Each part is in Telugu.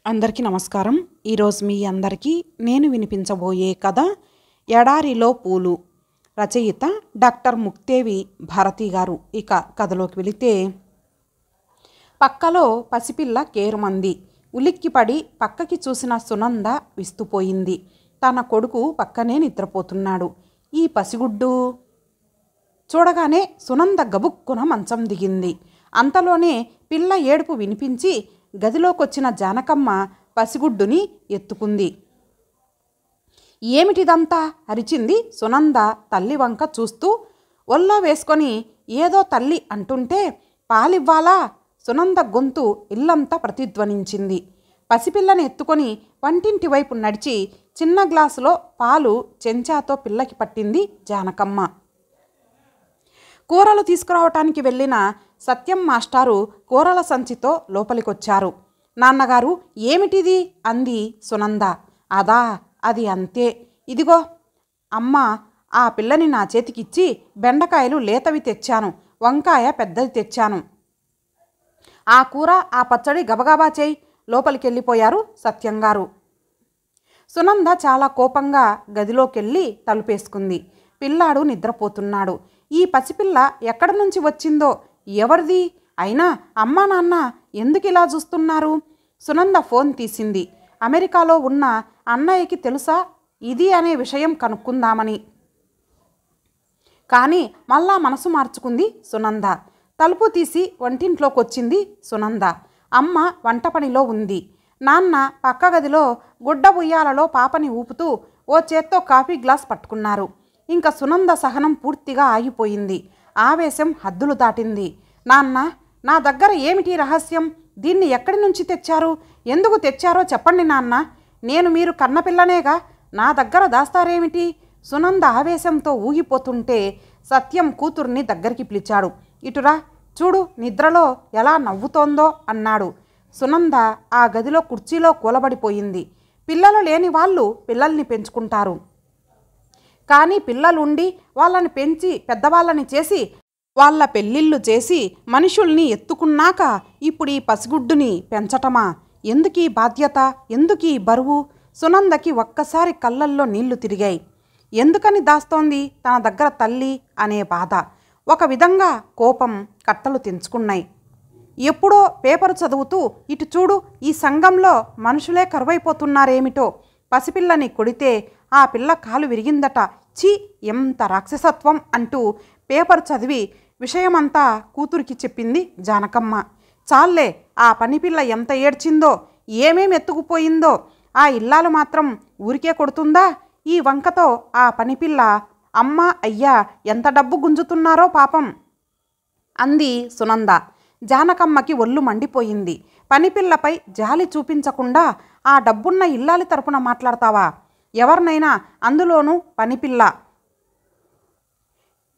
అందరికీ నమస్కారం. ఈరోజు మీ అందరికీ నేను వినిపించబోయే కథ ఎడారిలో పూలు. రచయిత డాక్టర్ ముక్తేవి భారతి గారు. ఇక కథలోకి వెళితే, పక్కలో పసిపిల్ల కేరుమంది. ఉలిక్కిపడి పక్కకి చూసిన సునంద విస్తుపోయింది. తన కొడుకు పక్కనే నిద్రపోతున్నాడు. ఈ పసిగుడ్డు చూడగానే సునంద గబుక్కున మంచం దిగింది. అంతలోనే పిల్ల ఏడుపు వినిపించి గదిలోకొచ్చిన జానకమ్మ పసిగుడ్డుని ఎత్తుకుంది. ఏమిటిదంతా అరిచింది సునంద తల్లి వంక చూస్తూ. ఒళ్ళో వేసుకొని ఏదో తల్లి అంటుంటే పాలివ్వాలా? సునంద గొంతు ఇల్లంతా ప్రతిధ్వనించింది. పసిపిల్లని ఎత్తుకొని వంటింటి వైపు నడిచి చిన్న గ్లాసులో పాలు చెంచాతో పిల్లకి పట్టింది జానకమ్మ. కూరలు తీసుకురావటానికి వెళ్ళిన సత్యం మాస్టారు కూరల సంచితో లోపలికొచ్చారు. నాన్నగారు, ఏమిటిది అంది సునంద. అదా, అది అంతే. ఇదిగో అమ్మ, ఆ పిల్లని నా చేతికిచ్చి బెండకాయలు లేతవి తెచ్చాను, వంకాయ పెద్దది తెచ్చాను. ఆ కూర ఆ పచ్చడి గబగబా చేయి. లోపలికెళ్ళిపోయారు సత్యంగారు. సునంద చాలా కోపంగా గదిలోకెళ్ళి తలుపేసుకుంది. పిల్లాడు నిద్రపోతున్నాడు. ఈ పసిపిల్ల ఎక్కడి నుంచి వచ్చిందో, ఎవరిది? అయినా అమ్మా నాన్న ఎందుకు ఇలా చూస్తున్నారు? సునంద ఫోన్ తీసింది. అమెరికాలో ఉన్న అన్నయ్యకి తెలుసా ఇది అనే విషయం కనుక్కుందామని. కానీ మళ్ళా మనసు మార్చుకుంది సునంద. తలుపు తీసి వంటింట్లోకి వచ్చింది సునంద. అమ్మ వంట పనిలో ఉంది. నాన్న పక్క గదిలో గుడ్డ ఉయ్యాలలో పాపని ఊపుతూ ఓ చేత్తో కాఫీ గ్లాస్ పట్టుకున్నారు. ఇంకా సునంద సహనం పూర్తిగా ఆగిపోయింది. ఆవేశం హద్దులు దాటింది. నాన్న, నా దగ్గర ఏమిటి రహస్యం? దీన్ని ఎక్కడి నుంచి తెచ్చారు? ఎందుకు తెచ్చారో చెప్పండి నాన్న. నేను మీరు కన్నపిల్లనేగా, నా దగ్గర దాస్తారేమిటి? సునంద ఆవేశంతో ఊగిపోతుంటే సత్యం కూతుర్ని దగ్గరికి పిలిచాడు. ఇటురా, చూడు నిద్రలో ఎలా నవ్వుతోందో అన్నాడు. సునంద ఆ గదిలో కుర్చీలో కూలబడిపోయింది. పిల్లలు లేని వాళ్ళు పిల్లల్ని పెంచుకుంటారు, కానీ పిల్లలుండి వాళ్ళని పెంచి పెద్దవాళ్ళని చేసి వాళ్ళ పెళ్ళిళ్ళు చేసి మనుషుల్ని ఎత్తుకున్నాక ఇప్పుడు ఈ పసిగుడ్డుని పెంచటమా? ఎందుకీ బాధ్యత? ఎందుకీ బరువు? సునందకి ఒక్కసారి కళ్ళల్లో నీళ్లు తిరిగాయి. ఎందుకని దాస్తోంది తన దగ్గర తల్లి అనే బాధ, ఒక విధంగా కోపం కట్టలు తెంచుకున్నాయి. ఎప్పుడో పేపరు చదువుతూ ఇటు చూడు, ఈ సంఘంలో మనుషులే కరువైపోతున్నారేమిటో, పసిపిల్లని కొడితే ఆ పిల్ల కాలు విరిగిందట, ఛీ ఎంత రాక్షసత్వం అంటూ పేపర్ చదివి విషయమంతా కూతురికి చెప్పింది జానకమ్మ. చాలే, ఆ పనిపిల్ల ఎంత ఏడ్చిందో, ఏమేం ఎత్తుకుపోయిందో. ఆ ఇల్లాలు మాత్రం ఊరికే కొడుతుందా? ఈ వంకతో ఆ పనిపిల్ల అమ్మ అయ్యా ఎంత డబ్బు గుంజుతున్నారో పాపం అంది సునంద. జానకమ్మకి ఒళ్ళు మండిపోయింది. పనిపిల్లపై జాలి చూపించకుండా ఆ డబ్బున్న ఇల్లాలి తరపున మాట్లాడతావా? ఎవరినైనా, అందులోనూ పనిపిల్ల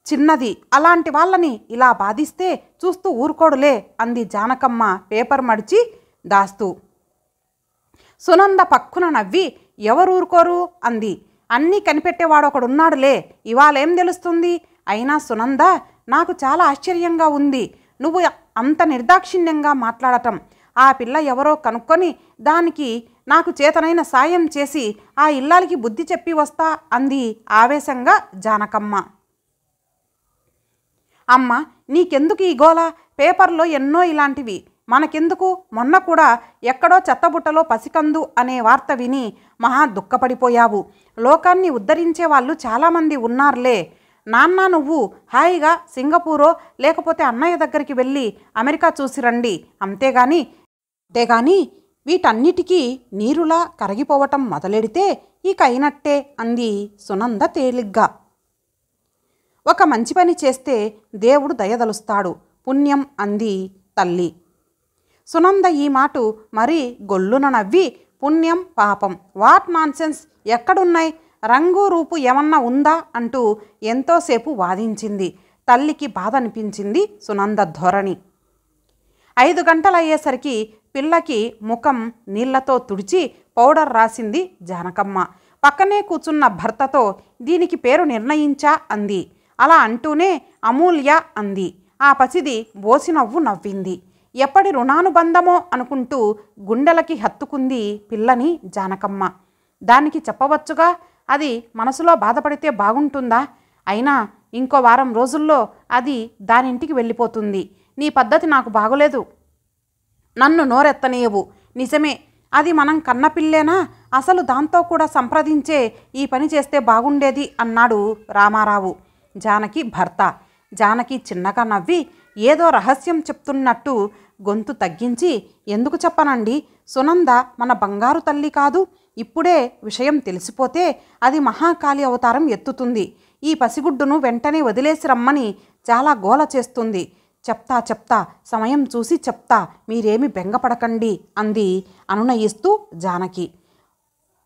చిన్నది, అలాంటి వాళ్ళని ఇలా బాధిస్తే చూస్తూ ఊరుకోడులే అంది జానకమ్మ పేపర్ మడిచి దాస్తూ. సునంద పక్కున నవ్వి, ఎవరు ఊరుకోరు అంది. అన్నీ కనిపెట్టేవాడొకడున్నాడులే, ఇవాళేం తెలుస్తుంది? అయినా సునంద, నాకు చాలా ఆశ్చర్యంగా ఉంది నువ్వు అంత నిర్దాక్షిణ్యంగా మాట్లాడటం. ఆ పిల్ల ఎవరో కనుక్కొని దానికి నాకు చేతనైన సాయం చేసి ఆ ఇల్లాలికి బుద్ధి చెప్పి వస్తా అంది ఆవేశంగా జానకమ్మ. అమ్మ, నీకెందుకు ఈ గోల? పేపర్లో ఎన్నో ఇలాంటివి, మనకెందుకు? మొన్న కూడా ఎక్కడో చెత్తబుట్టలో పసికందు అనే వార్త విని మహా దుఃఖపడిపోయావు. లోకాన్ని ఉద్ధరించే వాళ్ళు చాలామంది ఉన్నారులే నాన్న. నువ్వు హాయిగా సింగపూరో లేకపోతే అన్నయ్య దగ్గరికి వెళ్ళి అమెరికా చూసి రండి, అంతేగాని వీటన్నిటికీ నీరులా కరిగిపోవటం మొదలెడితే ఇక అయినట్టే అంది సునంద తేలిగ్గా. ఒక మంచి పని చేస్తే దేవుడు దయదలుస్తాడు, పుణ్యం అంది తల్లి. సునంద ఈ మాట మరీ గొల్లున నవ్వి, పుణ్యం పాపం వాట్ నాన్సెన్స్, ఎక్కడున్నాయి? రంగు రూపు ఏమన్నా ఉందా అంటూ ఎంతోసేపు వాదించింది. తల్లికి బాధ అనిపించింది సునంద ధోరణి. 5 గంటలయ్యేసరికి పిల్లకి ముఖం నీళ్లతో తుడిచి పౌడర్ రాసింది జానకమ్మ. పక్కనే కూర్చున్న భర్తతో దీనికి పేరు నిర్ణయించా అంది. అలా అంటూనే అమూల్య అంది. ఆ పసిది బోసినవ్వు నవ్వింది. ఎప్పటి రుణానుబంధమో అనుకుంటూ గుండెలకి హత్తుకుంది పిల్లని జానకమ్మ. దానికి చెప్పవచ్చుగా, అది మనసులో బాధపడితే బాగుంటుందా? అయినా ఇంకో వారం రోజుల్లో అది దానింటికి వెళ్ళిపోతుంది. నీ పద్ధతి నాకు బాగోలేదు, నన్ను నోరెత్తనీయవు. నిజమే, అది మనం కన్నపిల్లేనా? అసలు దాంతో కూడా సంప్రదించే ఈ పని చేస్తే బాగుండేది అన్నాడు రామారావు, జానకి భర్త. జానకి చిన్నగా నవ్వి ఏదో రహస్యం చెప్తున్నట్టు గొంతు తగ్గించి, ఎందుకు చెప్పనండి, సునంద మన బంగారు తల్లి కాదు. ఇప్పుడే విషయం తెలిసిపోతే అది మహాకాళి అవతారం ఎత్తుతుంది. ఈ పసిగుడ్డును వెంటనే వదిలేసి రమ్మని చాలా గోల చేస్తుంది. చెప్తా సమయం చూసి చెప్తా, మీరేమి బెంగపడకండి అంది అనునయిస్తూ జానకి.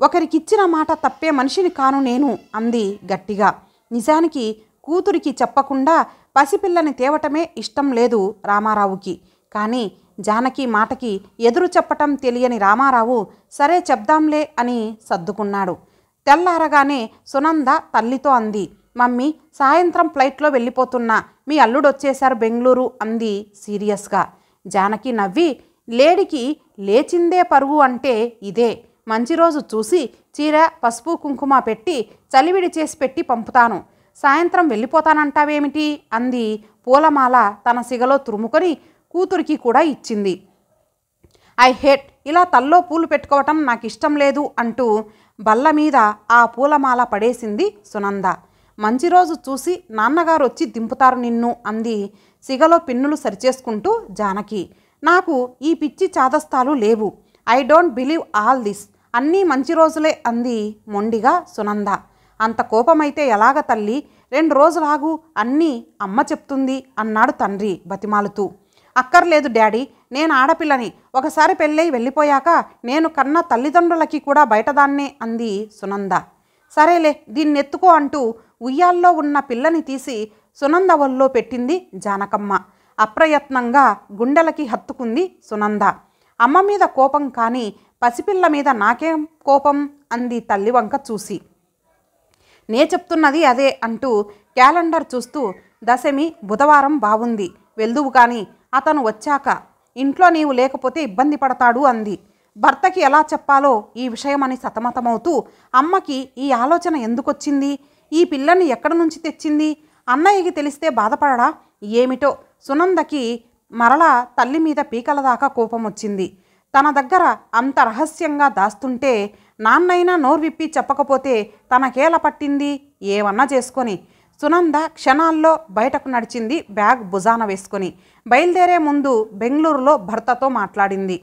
ఒకరికిచ్చిన మాట తప్పే మనిషిని కాను నేను అంది గట్టిగా. నిజానికి కూతురికి చెప్పకుండా పసిపిల్లని తేవటమే ఇష్టం లేదు రామారావుకి. కానీ జానకి మాటకి ఎదురు చెప్పటం తెలియని రామారావు సరే చెప్దాంలే అని సర్దుకున్నాడు. తెల్లారగానే సునంద తల్లితో అంది, మమ్మీ సాయంత్రం ఫ్లైట్లో వెళ్ళిపోతున్నా, మీ అల్లుడొచ్చేశారు బెంగళూరు అంది సీరియస్గా. జానకి నవ్వి, లేడికి లేచిందే పరుగు అంటే ఇదే. మంచి రోజు చూసి చీర పసుపు కుంకుమ పెట్టి చలివిడి చేసి పెట్టి పంపుతాను. సాయంత్రం వెళ్ళిపోతానంటావేమిటి అంది పూలమాల తన సిగలో తురుముకొని కూతురికి కూడా ఇచ్చింది. ఐ హేట్, ఇలా తల్లో పూలు పెట్టుకోవటం నాకు ఇష్టం లేదు అంటూ బల్ల మీద ఆ పూలమాల పడేసింది సునంద. మంచి రోజు చూసి నాన్నగారు వచ్చి దింపుతారు నిన్ను అంది సిగలో పిన్నులు సరిచేసుకుంటూ జానకి. నాకు ఈ పిచ్చి చాదస్తాలు లేవు. I don't believe all this. అన్నీ మంచి రోజులే అంది మొండిగా సునంద. అంత కోపమైతే ఎలాగ తల్లి, 2 రోజులాగు, అన్నీ అమ్మ చెప్తుంది అన్నాడు తండ్రి బతిమాలుతూ. అక్కర్లేదు డాడీ, నేను ఆడపిల్లని. ఒకసారి పెళ్ళై వెళ్ళిపోయాక నేను కన్న తల్లిదండ్రులకి కూడా బయటదాన్నే అంది సునంద. సరేలే, దీన్నెత్తుకో అంటూ ఉయ్యాల్లో ఉన్న పిల్లని తీసి సునంద ఒళ్ళో పెట్టింది జానకమ్మ. అప్రయత్నంగా గుండెలకి హత్తుకుంది సునంద. అమ్మ మీద కోపం కానీ పసిపిల్ల మీద నాకేం కోపం అంది తల్లి వంక చూసి. నే చెప్తున్నది అదే అంటూ క్యాలెండర్ చూస్తూ, దశమి బుధవారం బాగుంది, వెళ్దువు కానీ అతను వచ్చాక. ఇంట్లో నీవు లేకపోతే ఇబ్బంది పడతాడు అంది. భర్తకి ఎలా చెప్పాలో ఈ విషయమని సతమతమవుతూ, అమ్మకి ఈ ఆలోచన ఎందుకొచ్చింది? ఈ పిల్లని ఎక్కడి నుంచి తెచ్చింది? అన్నయ్యకి తెలిస్తే బాధపడడా? ఏమిటో సునందకి మరలా తల్లి మీద పీకల దాకా కోపం వచ్చింది. తన దగ్గర అంత రహస్యంగా దాస్తుంటే నాన్నైనా నోర్విప్పి చెప్పకపోతే తనకేల పట్టింది? ఏమన్నా చేసుకొని. సునంద క్షణాల్లో బయటకు నడిచింది బ్యాగ్ భుజాన వేసుకొని. బయలుదేరే ముందు బెంగళూరులో భర్తతో మాట్లాడింది.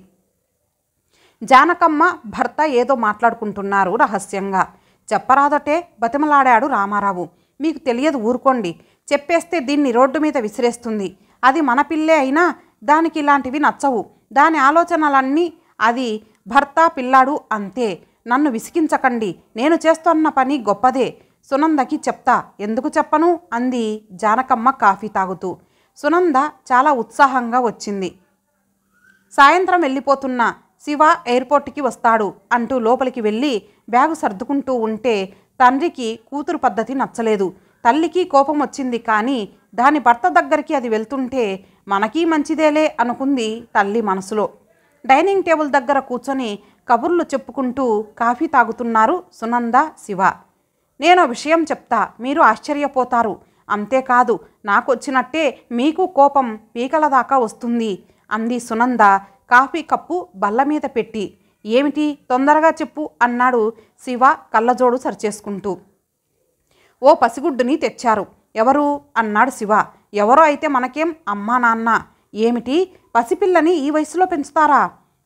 జానకమ్మ భర్త ఏదో మాట్లాడుకుంటున్నారు రహస్యంగా. చెప్పరాదటే బతిమలాడాడు రామారావు. మీకు తెలియదు, ఊరుకోండి. చెప్పేస్తే దీన్ని రోడ్డు మీద విసిరేస్తుంది. అది మన పిల్లే అయినా దానికి ఇలాంటివి నచ్చవు. దాని ఆలోచనలన్నీ అది భర్త పిల్లాడు అంతే. నన్ను విసిగించకండి, నేను చేస్తున్న పని గొప్పదే. సునందకి చెప్తా. ఎందుకు చెప్పను అంది జానకమ్మ కాఫీ తాగుతూ. సునంద చాలా ఉత్సాహంగా వచ్చింది. సాయంత్రం వెళ్ళిపోతున్నా, శివ ఎయిర్పోర్ట్కి వస్తాడు అంటూ లోపలికి వెళ్ళి బ్యాగు సర్దుకుంటూ ఉంటే తండ్రికి కూతురు పద్ధతి నచ్చలేదు. తల్లికి కోపం వచ్చింది. కానీ దాని భర్త దగ్గరికి అది వెళ్తుంటే మనకీ మంచిదేలే అనుకుంది తల్లి మనసులో. డైనింగ్ టేబుల్ దగ్గర కూర్చొని కబుర్లు చెప్పుకుంటూ కాఫీ తాగుతున్నారు సునంద, శివ. నేను విషయం చెప్తా, మీరు ఆశ్చర్యపోతారు. అంతేకాదు, నాకొచ్చినట్టే మీకు కోపం పీకల దాకా వస్తుంది అంది సునంద కాఫీ కప్పు బల్ల మీద పెట్టి. ఏమిటి, తొందరగా చెప్పు అన్నాడు శివ కళ్ళజోడు సరిచేసుకుంటూ. ఓ పసిగుడ్డుని తెచ్చారు. ఎవరు అన్నాడు శివ. ఎవరో అయితే మనకేం, అమ్మా నాన్న. ఏమిటి, పసిపిల్లని ఈ వయసులో పెంచుతారా?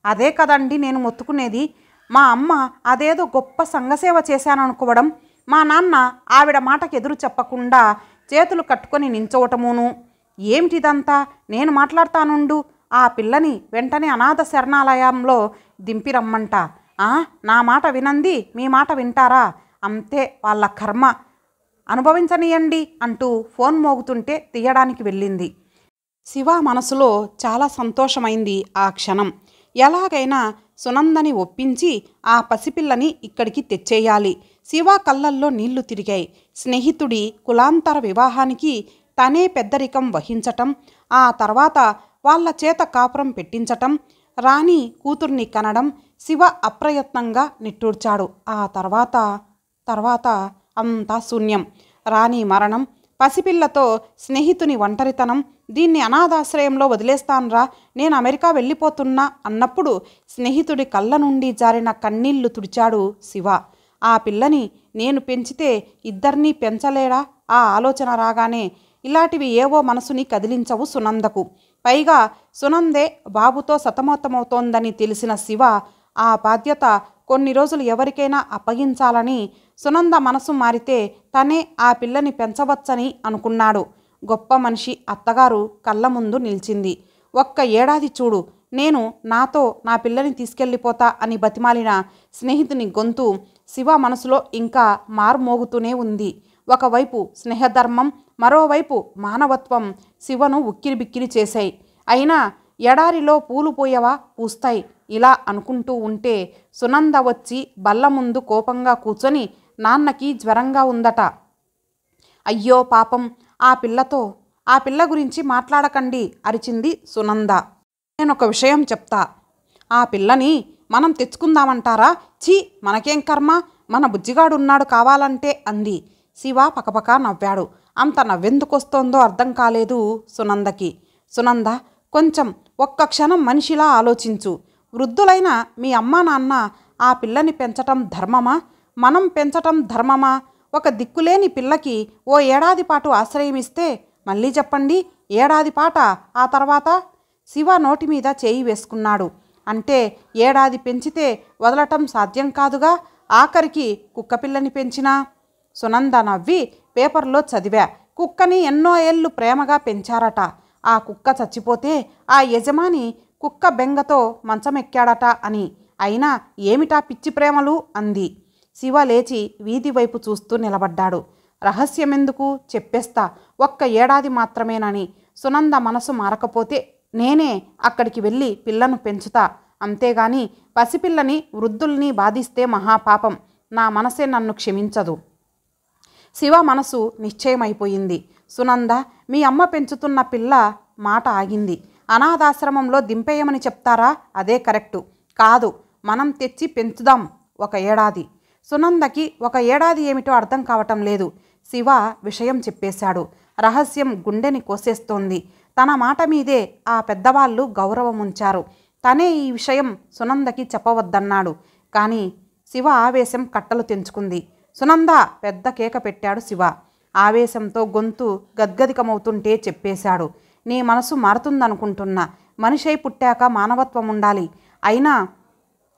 అదే కదండి నేను మొత్తుకునేది. మా అమ్మ అదేదో గొప్ప సంఘసేవ చేశాననుకోవడం, మా నాన్న ఆవిడ మాటకు ఎదురు చెప్పకుండా చేతులు కట్టుకొని నించోవటమును. ఏమిటిదంతా? నేను మాట్లాడతానుండు. ఆ పిల్లని వెంటనే అనాథ శరణాలయంలో దింపిరమ్మంట. నా మాట వినంది మీ మాట వింటారా? అంతే వాళ్ళ కర్మ, అనుభవించనీయండి అంటూ ఫోన్ మోగుతుంటే తీయడానికి వెళ్ళింది. శివ మనసులో చాలా సంతోషమైంది ఆ క్షణం. ఎలాగైనా సునందని ఒప్పించి ఆ పసిపిల్లని ఇక్కడికి తెచ్చేయాలి. శివ కళ్ళల్లో నీళ్లు తిరిగాయి. స్నేహితుడి కులాంతర వివాహానికి తనే పెద్దరికం వహించటం, ఆ తర్వాత వాళ్ళ చేత కాపురం పెట్టించటం, రాణి కూతుర్ని కనడం శివ అప్రయత్నంగా నిట్టూర్చాడు. ఆ తర్వాత అంతా శూన్యం. రాణి మరణం, పసిపిల్లతో స్నేహితుని ఒంటరితనం. దీన్ని అనాథాశ్రయంలో వదిలేస్తాన్రా, నేను అమెరికా వెళ్ళిపోతున్నా అన్నప్పుడు స్నేహితుడి కళ్ళ నుండి జారిన కన్నీళ్లు తుడిచాడు శివ. ఆ పిల్లని నేను పెంచితే ఇద్దరినీ పెంచలేడా? ఆ ఆలోచన రాగానే ఇలాంటివి ఏవో మనసుని కదిలించవు సునందకు. పైగా సునందే బాబుతో సతమతమవుతోందని తెలిసిన శివ ఆ బాధ్యత కొన్ని రోజులు ఎవరికైనా అప్పగించాలని, సునంద మనసు మారితే తనే ఆ పిల్లని పెంచవచ్చని అనుకున్నాడు. గొప్ప మనిషి అత్తగారు కళ్ళ ముందు నిలిచింది. ఒక్క ఏడాది చూడు, నేను నాతో నా పిల్లని తీసుకెళ్ళిపోతా అని బతిమాలిన స్నేహితుని గొంతు శివ మనసులో ఇంకా మార్మోగుతూనే ఉంది. ఒకవైపు స్నేహధర్మం, మరోవైపు మానవత్వం శివను ఉక్కిరిబిక్కిరి చేశాయి. అయినా ఎడారిలో పూలు పూయవా, పూస్తాయి ఇలా అనుకుంటూ ఉంటే సునంద వచ్చి బల్ల ముందు కోపంగా కూర్చొని, నాన్నకి జ్వరంగా ఉందట. అయ్యో పాపం, ఆ పిల్ల గురించి మాట్లాడకండి అరిచింది సునంద. నేనొక విషయం చెప్తా, ఆ పిల్లని మనం తెచ్చుకుందామంటారా? ఛీ, మనకేం కర్మ, మన బుజ్జిగాడున్నాడు కావాలంటే అంది. శివ పకపక నవ్వాడు. అంత నవ్వెందుకొస్తోందో అర్థం కాలేదు సునందకి. సునంద, కొంచెం ఒక్క క్షణం మనిషిలా ఆలోచించు. వృద్ధులైన మీ అమ్మా నాన్న ఆ పిల్లని పెంచటం ధర్మమా? మనం పెంచటం ధర్మమా? ఒక దిక్కులేని పిల్లకి ఓ ఏడాది పాటు ఆశ్రయమిస్తే, మళ్ళీ చెప్పండి, ఏడాది పాట, ఆ తర్వాత? శివ నోటి మీద చేయి వేసుకున్నాడు. అంటే ఏడాది పెంచితే వదలటం సాధ్యం కాదుగా, ఆఖరికి కుక్కపిల్లని పెంచినా? సునంద నవ్వి, పేపర్లో చదివా, కుక్కని ఎన్నో ఏళ్ళు ప్రేమగా పెంచారట. ఆ కుక్క చచ్చిపోతే ఆ యజమాని కుక్క బెంగతో మంచమెక్కాడట అని. అయినా ఏమిటా పిచ్చి ప్రేమలు అంది. శివ లేచి వీధి వైపు చూస్తూ నిలబడ్డాడు. రహస్యమెందుకు, చెప్పేస్తా, ఒక్క ఏడాది మాత్రమేనని. సునంద మనసు మారకపోతే నేనే అక్కడికి వెళ్ళి పిల్లను పెంచుతా. అంతేగాని పసిపిల్లని వృద్ధుల్ని బాధిస్తే మహాపాపం. నా మనసే నన్ను క్షమించదు. శివ మనసు నిశ్చయమైపోయింది. సునంద, మీ అమ్మ పెంచుతున్న పిల్ల మాట ఆగింది. అనాథాశ్రమంలో దింపేయమని చెప్తారా? అదే కరెక్టు. కాదు, మనం తెచ్చి పెంచుదాం ఒక ఏడాది. సునందకి ఒక ఏడాది ఏమిటో అర్థం కావటం లేదు. శివ విషయం చెప్పేశాడు. రహస్యం గుండెని కోసేస్తోంది. తన మాట మీదే ఆ పెద్దవాళ్ళు గౌరవం ఉంచారు. తనే ఈ విషయం సునందకి చెప్పవద్దన్నాడు. కానీ శివ ఆవేశం కట్టలు తెంచుకుంది. సునంద, పెద్ద కేక పెట్టాడు శివ. ఆవేశంతో గొంతు గద్గదికమవుతుంటే చెప్పేశాడు. నీ మనసు మారుతుందనుకుంటున్నా. మనిషై పుట్టాక మానవత్వం ఉండాలి. అయినా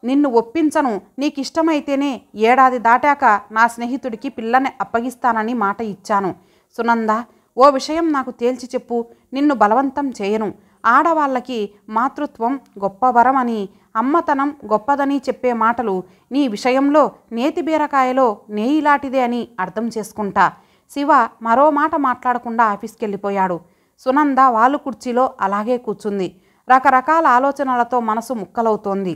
నిన్ను ఒప్పించను. నీకిష్టమైతేనే ఏడాది దాటాక నా స్నేహితుడికి పిల్లని అప్పగిస్తానని మాట ఇచ్చాను. సునంద, ఓ విషయం నాకు తేల్చి చెప్పు. నిన్ను బలవంతం చేయను. ఆడవాళ్ళకి మాతృత్వం గొప్ప వరం అని, అమ్మతనం గొప్పదని చెప్పే మాటలు నీ విషయంలో నేతి బీరకాయలో నేయిలాంటిదే అని అర్థం చేసుకుంటా. శివ మరో మాట మాట్లాడకుండా ఆఫీస్కి వెళ్ళిపోయాడు. సునంద వాలు కుర్చీలో అలాగే కూర్చుంది. రకరకాల ఆలోచనలతో మనసు ముక్కలవుతోంది.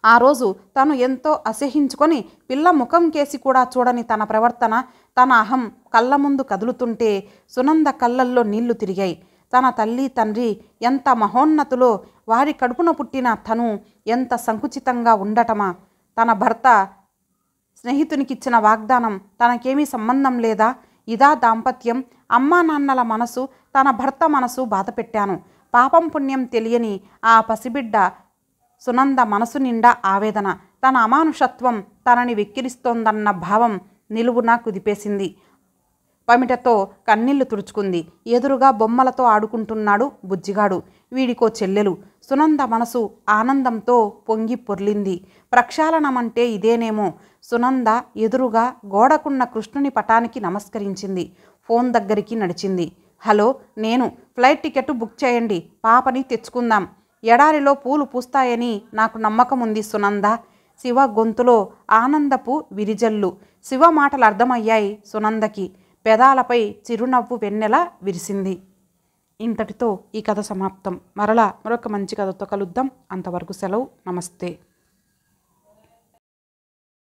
ఆ రోజు తను ఎంతో అసహించుకొని పిల్ల ముఖం కేసి కూడా చూడని తన ప్రవర్తన, తన అహం కళ్ళ ముందు కదులుతుంటే సునంద కళ్ళల్లో నీళ్లు తిరిగాయి. తన తల్లి తండ్రి ఎంత మహోన్నతులో, వారి కడుపున పుట్టిన తను ఎంత సంకుచితంగా ఉండటమా? తన భర్త స్నేహితునికిచ్చిన వాగ్దానం తనకేమీ సంబంధం లేదా? ఇదా దాంపత్యం? అమ్మా నాన్నల మనసు, తన భర్త మనసు బాధపెట్టాను. పాపం పుణ్యం తెలియని ఆ పసిబిడ్డ సునంద మనసు నిండా ఆవేదన. తన అమానుషత్వం తనని వెక్కిరిస్తోందన్న భావం నిలువునా కుదిపేసింది. పమిటతో కన్నీళ్లు తుడుచుకుంది. ఎదురుగా బొమ్మలతో ఆడుకుంటున్నాడు బుజ్జిగాడు. వీడికో చెల్లెలు. సునంద మనసు ఆనందంతో పొంగి పొర్లింది. ప్రక్షాళనమంటే ఇదేనేమో. సునంద ఎదురుగా గోడకున్న కృష్ణుని పటానికి నమస్కరించింది. ఫోన్ దగ్గరికి నడిచింది. హలో, నేను. ఫ్లైట్ టికెట్ బుక్ చేయండి. పాపని తెచ్చుకుందాం. ఎడారిలో పూలు పూస్తాయని నాకు నమ్మకం ఉంది సునంద. శివ గొంతులో ఆనందపు విరిజల్లు. శివ మాటలు అర్థమయ్యాయి సునందకి. పెదాలపై చిరునవ్వు వెన్నెల విరిసింది. ఇంతటితో ఈ కథ సమాప్తం. మరలా మరొక మంచి కథతో కలుద్దాం. అంతవరకు సెలవు. నమస్తే.